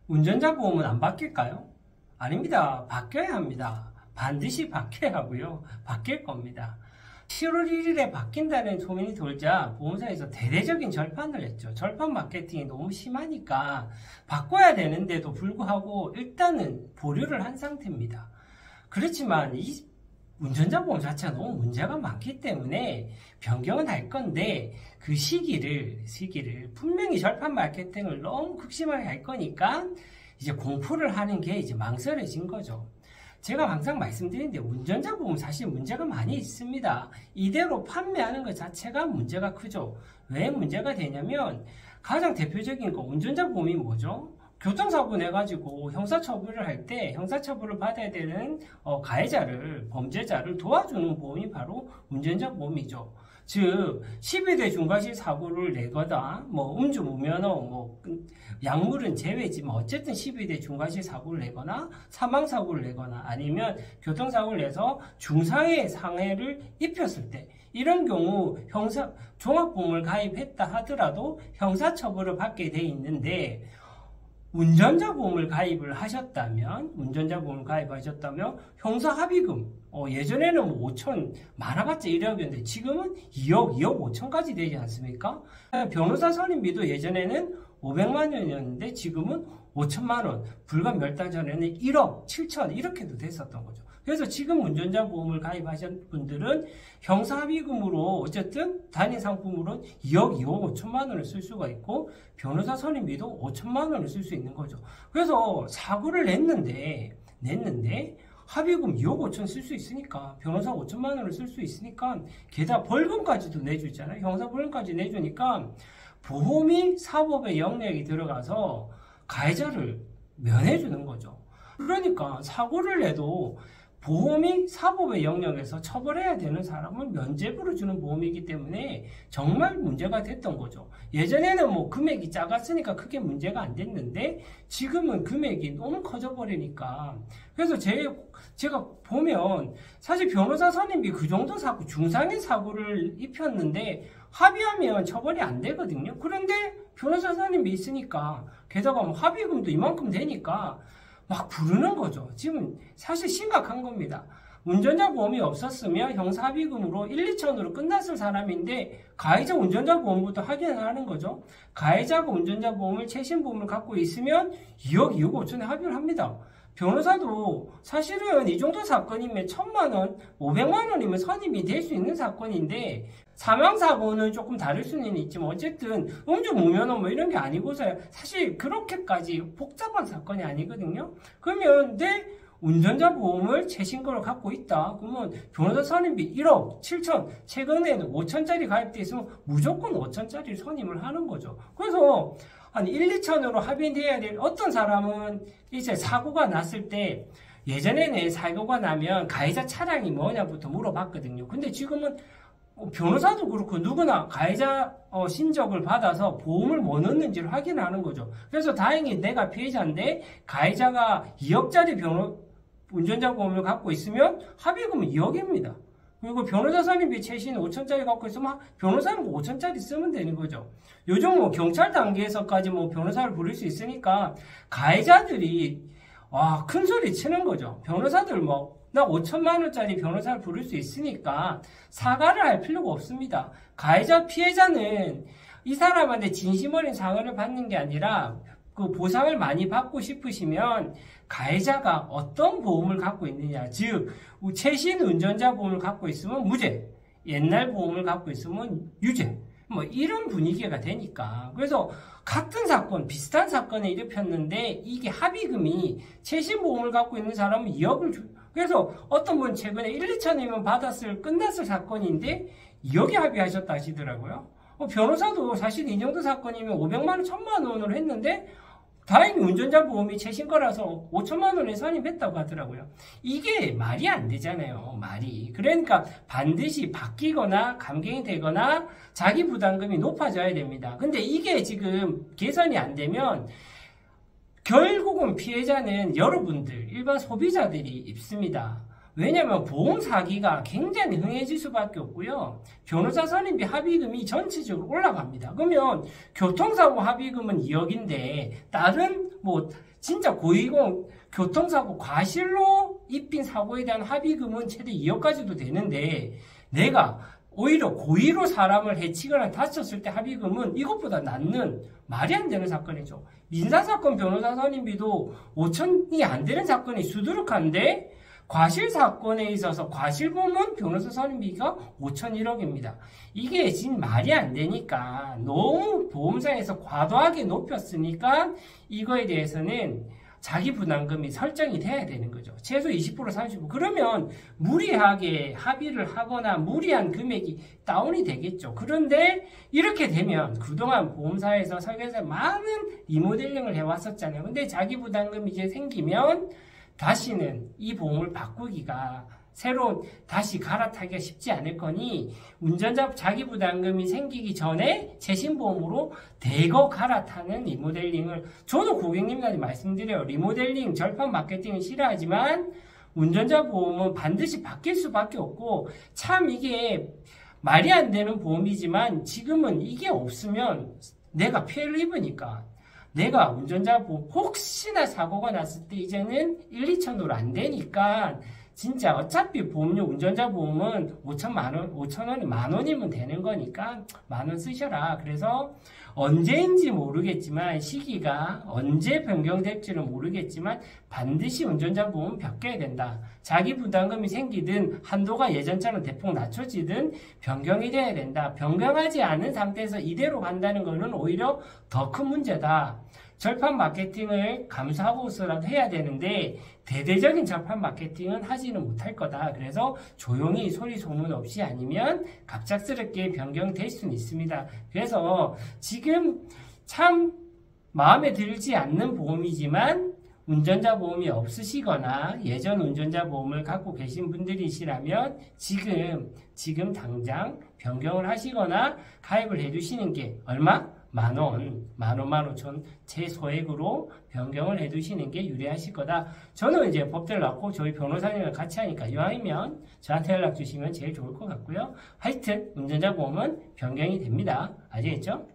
운전자 보험은 안 바뀔까요? 아닙니다. 바뀌어야 합니다. 반드시 바뀌어야 하고요. 바뀔 겁니다. 7월 1일에 바뀐다는 소문이 돌자 보험사에서 대대적인 절판을 했죠. 절판 마케팅이 너무 심하니까 바꿔야 되는데도 불구하고 일단은 보류를 한 상태입니다. 그렇지만 이 운전자 보험 자체가 너무 문제가 많기 때문에 변경은 할 건데 그 시기를 분명히 절판 마케팅을 너무 극심하게 할 거니까 이제 공포를 하는 게 이제 망설여진 거죠. 제가 항상 말씀드리는데 운전자 보험 사실 문제가 많이 있습니다. 이대로 판매하는 것 자체가 문제가 크죠. 왜 문제가 되냐면 가장 대표적인 거 운전자 보험이 뭐죠? 교통사고 내가지고 형사처벌을 할 때 형사처벌을 받아야 되는 가해자를 범죄자를 도와주는 보험이 바로 운전자 보험이죠. 즉 12대 중과실 사고를 내거나 음주 무면허 약물은 제외지 어쨌든 12대 중과실 사고를 내거나 사망사고를 내거나 아니면 교통사고를 내서 중상해 상해를 입혔을 때 이런 경우 종합보험을 가입했다 하더라도 형사처벌을 받게 돼 있는데 운전자 보험을 가입하셨다면 형사합의금 예전에는 5천 많아봤자 1억이었는데 지금은 2억 5천까지 되지 않습니까? 변호사 선임비도 예전에는 500만 원이었는데 지금은 5천만 원, 불과 몇 달 전에는 1억 7천 이렇게도 됐었던 거죠. 그래서 지금 운전자 보험을 가입하신 분들은 형사합의금으로 어쨌든 단위 상품으로 2억 5천만 원을 쓸 수가 있고 변호사 선임비도 5천만 원을 쓸 수 있는 거죠. 그래서 사고를 냈는데 합의금 2억 5천 쓸 수 있으니까 변호사 5천만 원을 쓸 수 있으니까 게다가 벌금까지도 내주잖아요. 형사벌금까지 내주니까 보험이 사법의 영역이 들어가서 가해자를 면해주는 거죠. 그러니까 사고를 내도 보험이 사법의 영역에서 처벌해야 되는 사람을 면죄부로 주는 보험이기 때문에 정말 문제가 됐던 거죠. 예전에는 금액이 작았으니까 크게 문제가 안 됐는데 지금은 금액이 너무 커져버리니까 그래서 제가 보면 사실 변호사 선임비 그 정도 사고 중상해 사고를 입혔는데 합의하면 처벌이 안 되거든요. 그런데 변호사 선임비 있으니까 게다가 합의금도 이만큼 되니까 막 부르는 거죠. 지금 사실 심각한 겁니다. 운전자 보험이 없었으면 형사합의금으로 1, 2천으로 끝났을 사람인데 가해자 운전자 보험부터 확인하는 거죠. 가해자가 운전자 보험을 최신 보험을 갖고 있으면 2억 5천에 합의를 합니다. 변호사도 사실은 이 정도 사건이면 1,000만 원, 500만 원이면 선임이 될 수 있는 사건인데 사망사고는 조금 다를 수는 있지만 어쨌든 음주 무면허 이런 게 아니고서 사실 그렇게까지 복잡한 사건이 아니거든요. 그러면 내 운전자 보험을 최신 거를 갖고 있다. 그러면 변호사 선임비 1억 7천 최근에는 5천짜리 가입돼 있으면 무조건 5천짜리 선임을 하는 거죠. 그래서 한 1, 2천으로 합의돼야 될 어떤 사람은 이제 사고가 났을 때 예전에는 사고가 나면 가해자 차량이 뭐냐부터 물어봤거든요. 근데 지금은 변호사도 그렇고 누구나 가해자 신적을 받아서 보험을 뭐 넣는지를 확인하는 거죠. 그래서 다행히 내가 피해자인데 가해자가 2억짜리 운전자 보험을 갖고 있으면 합의금은 2억입니다. 그리고 변호사 선임비 최신 5천짜리 갖고 있으면 변호사는 5천짜리 쓰면 되는 거죠. 요즘 경찰 단계에서까지 변호사를 부를 수 있으니까 가해자들이 큰 소리 치는 거죠. 변호사들 나 5천만 원짜리 변호사를 부를 수 있으니까 사과를 할 필요가 없습니다. 가해자 피해자는 이 사람한테 진심 어린 사과를 받는 게 아니라 그 보상을 많이 받고 싶으시면 가해자가 어떤 보험을 갖고 있느냐, 즉 최신 운전자 보험을 갖고 있으면 무죄, 옛날 보험을 갖고 있으면 유죄, 이런 분위기가 되니까. 그래서 같은 사건, 비슷한 사건에 일으켰는데 이게 합의금이 최신 보험을 갖고 있는 사람은 2억을 그래서 어떤 분 최근에 1, 2천이면 끝났을 사건인데 2억에 합의하셨다 하시더라고요. 변호사도 사실 이 정도 사건이면 500만 원, 1,000만 원으로 했는데 다행히 운전자 보험이 최신 거라서 5천만 원에 선임했다고 하더라고요. 이게 말이 안 되잖아요. 말이. 그러니까 반드시 바뀌거나 감경이 되거나 자기 부담금이 높아져야 됩니다. 근데 이게 지금 개선이 안 되면 결국은 피해자는 여러분들, 일반 소비자들이 입습니다. 왜냐하면 보험 사기가 굉장히 흥해질 수밖에 없고요. 변호사 선임비 합의금이 전체적으로 올라갑니다. 그러면 교통사고 합의금은 2억인데 다른 뭐 진짜 고의공 교통사고 과실로 입힌 사고에 대한 합의금은 최대 2억까지도 되는데 내가 오히려 고의로 사람을 해치거나 다쳤을 때 합의금은 이것보다 낮는 말이 안 되는 사건이죠. 민사사건 변호사 선임비도 5천이 안 되는 사건이 수두룩한데 과실 사건에 있어서 과실보험은 변호사 선임비가 5,001억입니다. 이게 지금 말이 안 되니까 너무 보험사에서 과도하게 높였으니까 이거에 대해서는 자기 부담금이 설정이 돼야 되는 거죠. 최소 20% 30%. 그러면 무리하게 합의를 하거나 무리한 금액이 다운이 되겠죠. 그런데 이렇게 되면 그동안 보험사에서 설계사에 많은 리모델링을 해왔었잖아요. 근데 자기 부담금이 이제 생기면 다시는 이 보험을 바꾸기가 새로 다시 갈아타기가 쉽지 않을 거니 운전자 자기 부담금이 생기기 전에 최신보험으로 대거 갈아타는 리모델링을 저도 고객님들한테 말씀드려요. 리모델링, 절판 마케팅은 싫어하지만 운전자 보험은 반드시 바뀔 수밖에 없고 참 이게 말이 안 되는 보험이지만 지금은 이게 없으면 내가 피해를 입으니까 내가 운전자 보험 혹시나 사고가 났을 때 이제는 1, 2천으로 안 되니까 진짜 어차피 보험료 운전자 보험은 5천원이 만원이면 되는 거니까 만원 쓰셔라. 그래서 언제인지 모르겠지만 시기가 언제 변경될지는 모르겠지만 반드시 운전자 보험 바뀌어야 된다. 자기 부담금이 생기든 한도가 예전처럼 대폭 낮춰지든 변경이 돼야 된다. 변경하지 않은 상태에서 이대로 간다는 것은 오히려 더 큰 문제다. 절판 마케팅을 감수하고서라도 해야 되는데 대대적인 절판 마케팅은 하지는 못할 거다. 그래서 조용히 소리 소문 없이 아니면 갑작스럽게 변경될 수는 있습니다. 그래서 지금 참 마음에 들지 않는 보험이지만 운전자 보험이 없으시거나 예전 운전자 보험을 갖고 계신 분들이시라면 지금 당장 변경을 하시거나 가입을 해두시는 게 얼마? 만원, 15,000 최소액으로 변경을 해두시는 게 유리하실 거다. 저는 이제 법대로 놨고 저희 변호사님을 같이 하니까 이왕이면 저한테 연락 주시면 제일 좋을 것 같고요. 하여튼 운전자 보험은 변경이 됩니다. 아시겠죠?